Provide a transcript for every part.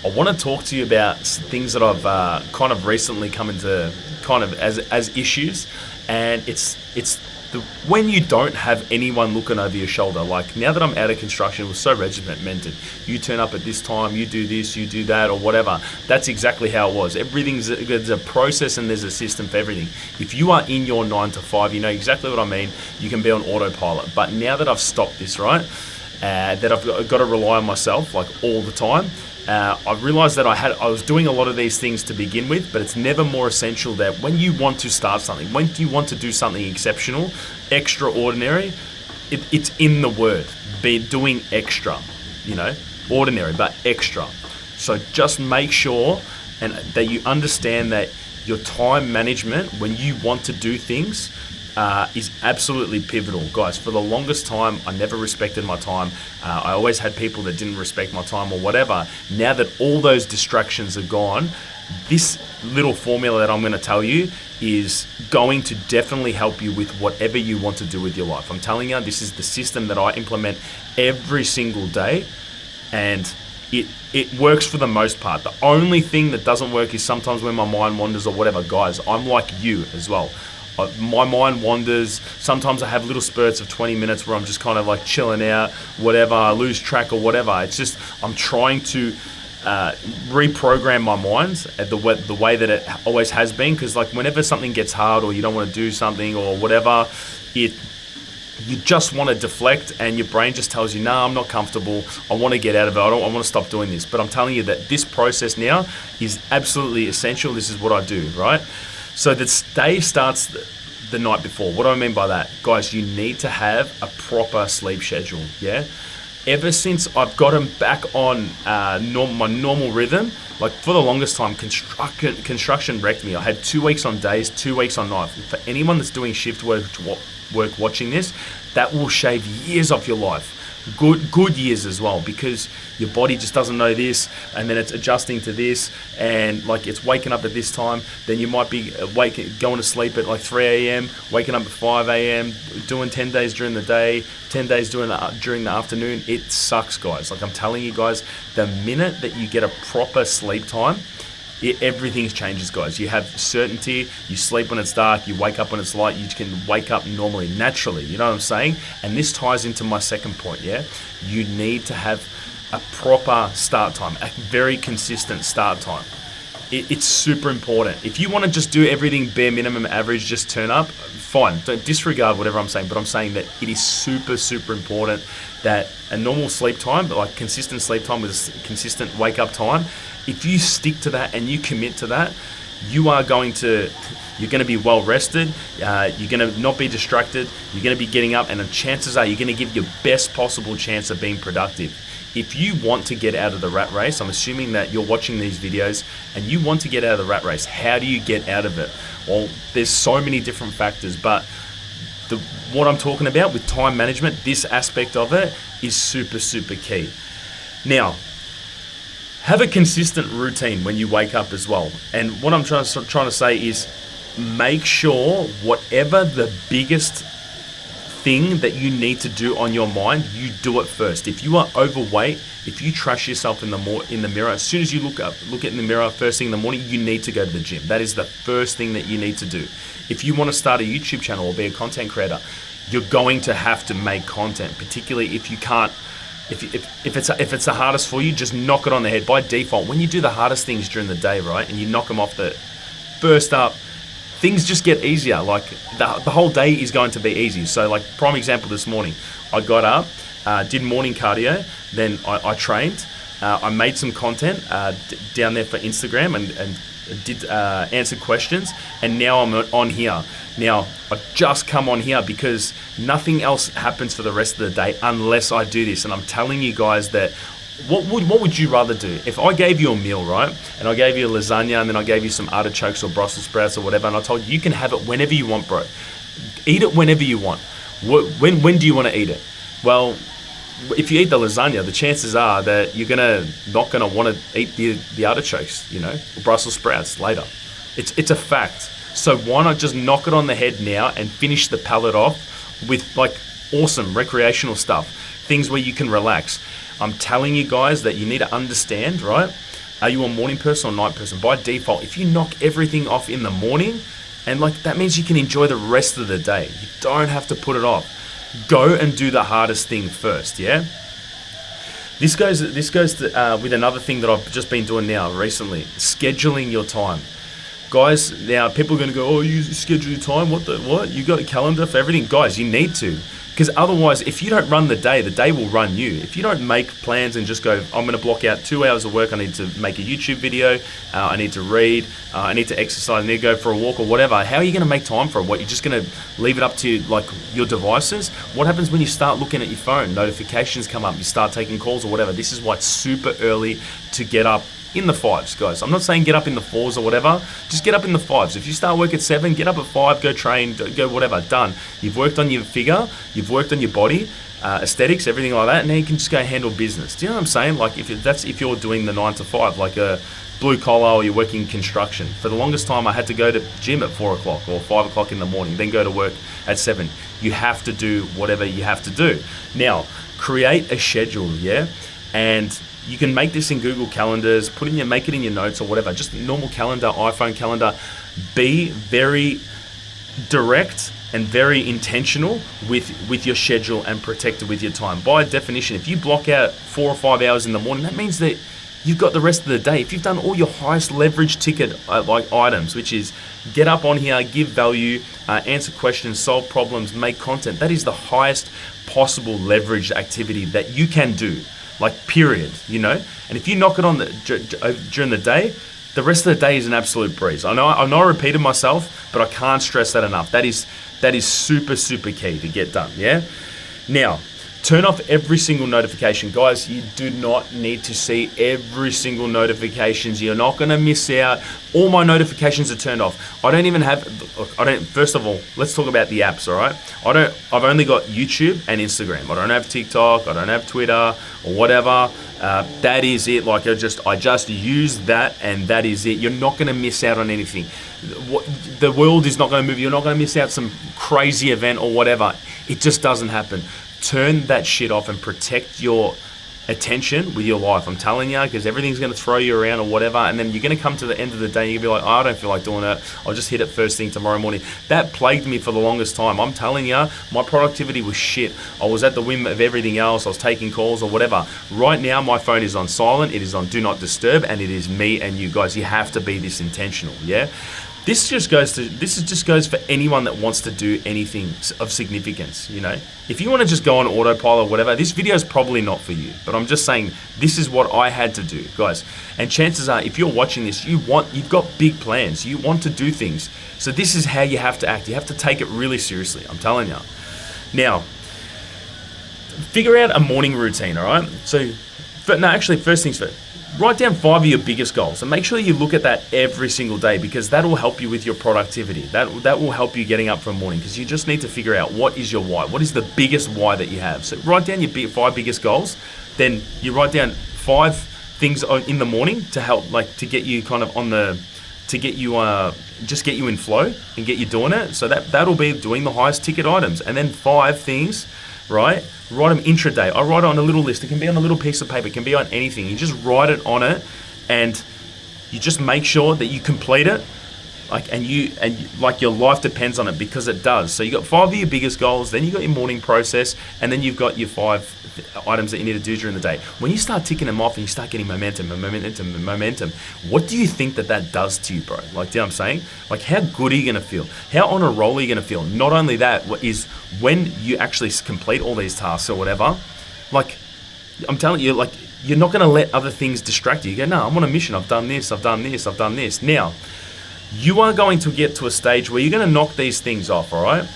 I want to talk to you about things that I've kind of recently come into kind of as issues, and it's when you don't have anyone looking over your shoulder. Like now that I'm out of construction, it was so regimented. You turn up at this time, you do this, you do that, or whatever. That's exactly how it was. There's a process and there's a system for everything. If you are in your 9 to 5, you know exactly what I mean. You can be on autopilot. But now that I've stopped this, right, that I've got to rely on myself like all the time. I realized that I was doing a lot of these things to begin with, but it's never more essential that when you want to start something, when you want to do something exceptional, extraordinary, it's in the word. Be doing extra, ordinary, but extra. So just make sure and that you understand that your time management, when you want to do things, is absolutely pivotal. Guys, for the longest time, I never respected my time. I always had people that didn't respect my time or whatever. Now that all those distractions are gone, this little formula that I'm going to tell you is going to definitely help you with whatever you want to do with your life. I'm telling you, this is the system that I implement every single day, and it works for the most part. The only thing that doesn't work is sometimes when my mind wanders or whatever. Guys, I'm like you as well. My mind wanders. Sometimes I have little spurts of 20 minutes where I'm just kind of like chilling out, whatever, I lose track or whatever. It's just I'm trying to reprogram my mind the way that it always has been, because like whenever something gets hard or you don't want to do something or whatever, you just want to deflect and your brain just tells you, nah, I'm not comfortable. I want to get out of it. I want to stop doing this. But I'm telling you that this process now is absolutely essential. This is what I do, right? So the day starts the night before. What do I mean by that? Guys, you need to have a proper sleep schedule, yeah? Ever since I've gotten back on my normal rhythm, like for the longest time, construction wrecked me. I had 2 weeks on days, 2 weeks on nights. For anyone that's doing shift work watching this, that will shave years off your life. Good years as well, because your body just doesn't know this, and then it's adjusting to this, and like it's waking up at this time, then you might be going to sleep at like 3 a.m, waking up at 5 a.m, doing 10 days during the day, 10 days during the afternoon. It sucks, guys. Like I'm telling you guys, the minute that you get a proper sleep time, everything changes, guys. You have certainty. You sleep when it's dark. You wake up when it's light. You can wake up normally, naturally. You know what I'm saying? And this ties into my second point, yeah? You need to have a proper start time, a very consistent start time. It's super important. If you want to just do everything bare minimum average, just turn up, fine. Don't disregard whatever I'm saying, but I'm saying that it is super, super important that a normal sleep time, but like consistent sleep time with a consistent wake up time, if you stick to that and you commit to that, you're going to be well rested, you're going to not be distracted, you're going to be getting up, and the chances are you're going to give your best possible chance of being productive. If you want to get out of the rat race, I'm assuming that you're watching these videos and you want to get out of the rat race. How do you get out of it? Well, there's so many different factors, but what I'm talking about with time management, this aspect of it is super, super key. Now, have a consistent routine when you wake up as well. And what I'm trying to say is make sure whatever the biggest thing that you need to do on your mind, you do it first. If you are overweight, if you trash yourself in the mirror, as soon as you look in the mirror first thing in the morning, you need to go to the gym. That is the first thing that you need to do. If you want to start a YouTube channel or be a content creator, you're going to have to make content, particularly if you can't. If it's the hardest for you, just knock it on the head. By default, when you do the hardest things during the day, right, and you knock them off the first up, things just get easier. Like the whole day is going to be easy. So like prime example this morning, I got up, did morning cardio, then I trained, I made some content down there for Instagram and did answer questions, and now I'm on here. Now I just come on here because nothing else happens for the rest of the day unless I do this. And I'm telling you guys that what would you rather do? If I gave you a meal, right, and I gave you a lasagna and then I gave you some artichokes or Brussels sprouts or whatever, and I told you can have it whenever you want, bro. Eat it whenever you want. When do you want to eat it? Well, if you eat the lasagna, the chances are that you're not gonna want to eat the artichokes, or Brussels sprouts later. It's a fact. So why not just knock it on the head now and finish the palate off with like awesome recreational stuff, things where you can relax. I'm telling you guys that you need to understand, right? Are you a morning person or night person? By default, if you knock everything off in the morning, and like that means you can enjoy the rest of the day. You don't have to put it off. Go and do the hardest thing first, yeah? This goes to, with another thing that I've just been doing now recently, scheduling your time. Guys, now people are going to go, oh, you schedule your time? What? You got a calendar for everything? Guys, you need to. Because otherwise, if you don't run the day will run you. If you don't make plans and just go, I'm going to block out 2 hours of work, I need to make a YouTube video, I need to read, I need to exercise, I need to go for a walk or whatever, how are you going to make time for it? What, you're just going to leave it up to like your devices? What happens when you start looking at your phone? Notifications come up, you start taking calls or whatever. This is why it's super early to get up in the 5s, guys. I'm not saying get up in the 4s or whatever. Just get up in the 5s. If you start work at 7, get up at 5, go train, go whatever, done. You've worked on your figure, you've worked on your body, aesthetics, everything like that, and now you can just go handle business. Do you know what I'm saying? Like if you're doing the 9 to 5, like a blue collar or you're working construction. For the longest time, I had to go to gym at 4 o'clock or 5 o'clock in the morning, then go to work at 7. You have to do whatever you have to do. Now, create a schedule, yeah? And you can make this in Google Calendars, make it in your notes or whatever, just normal calendar, iPhone calendar. Be very direct and very intentional with your schedule and protect it with your time. By definition, if you block out 4 or 5 hours in the morning, that means that you've got the rest of the day. If you've done all your highest leverage ticket like items, which is get up on here, give value, answer questions, solve problems, make content, that is the highest possible leveraged activity that you can do. Like period, you know. And if you knock it on during the day, the rest of the day is an absolute breeze. I know I repeated myself, but I can't stress that enough. That is super, super key to get done. Yeah. Now, turn off every single notification, guys. You do not need to see every single notifications. You're not going to miss out. All my notifications are turned off. First of all, let's talk about the apps, all right? I've only got YouTube and Instagram. I don't have TikTok, I don't have Twitter or whatever. That is it. Like I just use that and that is it. You're not going to miss out on anything. The world is not going to move. You're not going to miss out some crazy event or whatever. It just doesn't happen. Turn that shit off and protect your attention with your life. I'm telling you, because everything's going to throw you around or whatever, and then you're going to come to the end of the day and you'll be like, oh, I don't feel like doing it. I'll just hit it first thing tomorrow morning. That plagued me for the longest time. I'm telling you, my productivity was shit. I was at the whim of everything else. I was taking calls or whatever. Right now, my phone is on silent. It is on do not disturb, and it is me and you guys. You have to be this intentional, yeah? This just goes for anyone that wants to do anything of significance, you know. If you want to just go on autopilot or whatever, this video is probably not for you. But I'm just saying, this is what I had to do, guys. And chances are, if you're watching this, you've got big plans. You want to do things. So this is how you have to act. You have to take it really seriously, I'm telling you. Now, figure out a morning routine, all right? First things first. Write down 5 of your biggest goals and make sure you look at that every single day, because that will help you with your productivity. That will help you getting up for a morning, because you just need to figure out what is your why. What is the biggest why that you have? So write down your 5 biggest goals. Then you write down 5 things in the morning to help, like to get you kind of get you in flow and get you doing it. So that'll be doing the highest ticket items. And then 5 things, right? Write them intraday. I write it on a little list. It can be on a little piece of paper. It can be on anything. You just write it on it, and you just make sure that you complete it. And your life depends on it, because it does. So you got 5 of your biggest goals. Then you got your morning process, and then you've got your 5 items that you need to do during the day. When you start ticking them off and you start getting momentum, what do you think that does to you, bro? Like, do you know what I'm saying? Like, how good are you going to feel? How on a roll are you going to feel? Not only that, is when you actually complete all these tasks or whatever, like, I'm telling you, like, you're not going to let other things distract you. You go, no, I'm on a mission. I've done this. Now, you are going to get to a stage where you're going to knock these things off, all right?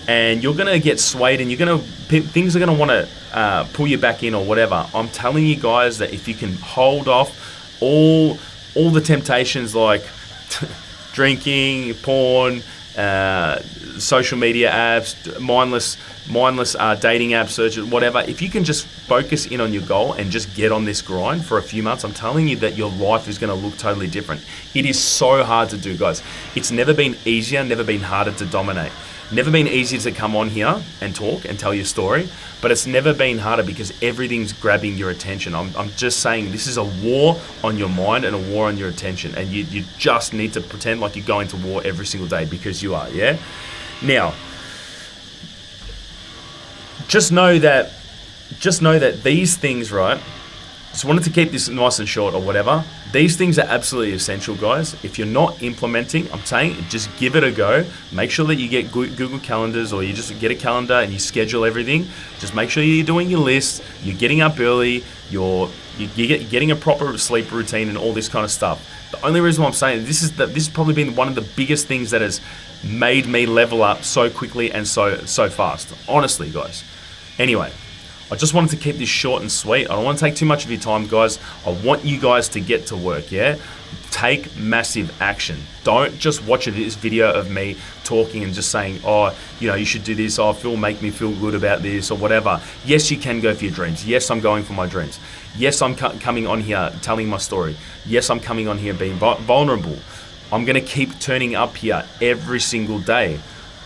And you're going to get swayed, and things are going to want to pull you back in or whatever. I'm telling you guys that if you can hold off all the temptations, like drinking, porn, social media apps, mindless dating apps, searches, whatever. If you can just focus in on your goal and just get on this grind for a few months, I'm telling you that your life is going to look totally different. It is so hard to do, guys. It's never been easier, never been harder to dominate. Never been easier to come on here and talk and tell your story, but it's never been harder because everything's grabbing your attention. I'm just saying this is a war on your mind and a war on your attention, and you just need to pretend like you're going to war every single day because you are, yeah? Now, just know that these things, right? Just wanted to keep this nice and short or whatever. These things are absolutely essential, guys. If you're not implementing, I'm saying just give it a go. Make sure that you get Google Calendars, or you just get a calendar and you schedule everything. Just make sure you're doing your list, you're getting up early, you're getting a proper sleep routine and all this kind of stuff. The only reason why I'm saying this has probably been one of the biggest things that has made me level up so quickly and so fast. Honestly, guys. Anyway, I just wanted to keep this short and sweet. I don't want to take too much of your time, guys. I want you guys to get to work, yeah? Take massive action. Don't just watch this video of me talking and just saying, oh, you should do this. Oh, make me feel good about this or whatever. Yes, you can go for your dreams. Yes, I'm going for my dreams. Yes, I'm coming on here telling my story. Yes, I'm coming on here being vulnerable. I'm going to keep turning up here every single day.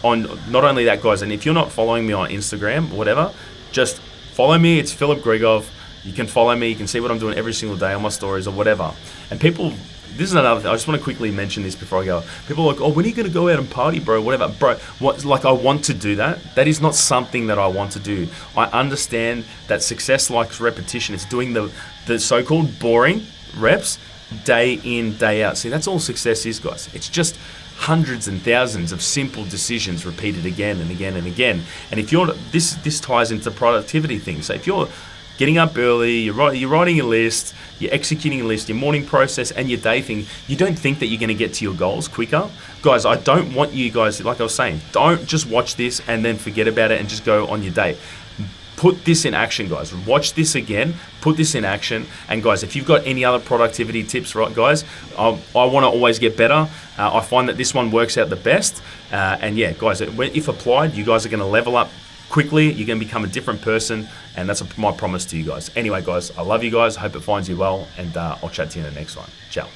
On not only that, guys, and if you're not following me on Instagram or whatever, just follow me. It's Philip Gregov. You can follow me. You can see what I'm doing every single day on my stories or whatever. And people, this is another thing. I just want to quickly mention this before I go. People are like, oh, when are you going to go out and party, bro? Whatever. Bro, I want to do that. That is not something that I want to do. I understand that success likes repetition. It's doing the so-called boring reps day in, day out. See, that's all success is, guys. It's just hundreds and thousands of simple decisions repeated again and again and again. And if you're this ties into productivity things. So if you're getting up early, you're writing your list, you're executing your list, your morning process and your day thing, you don't think that you're going to get to your goals quicker. Guys, I don't want you guys, like I was saying, don't just watch this and then forget about it and just go on your day. Put this in action, guys. Watch this again. Put this in action. And guys, if you've got any other productivity tips, right, guys, I want to always get better. I find that this one works out the best. And yeah, guys, if applied, you guys are going to level up quickly. You're going to become a different person. And that's my promise to you guys. Anyway, guys, I love you guys. Hope it finds you well. And I'll chat to you in the next one. Ciao.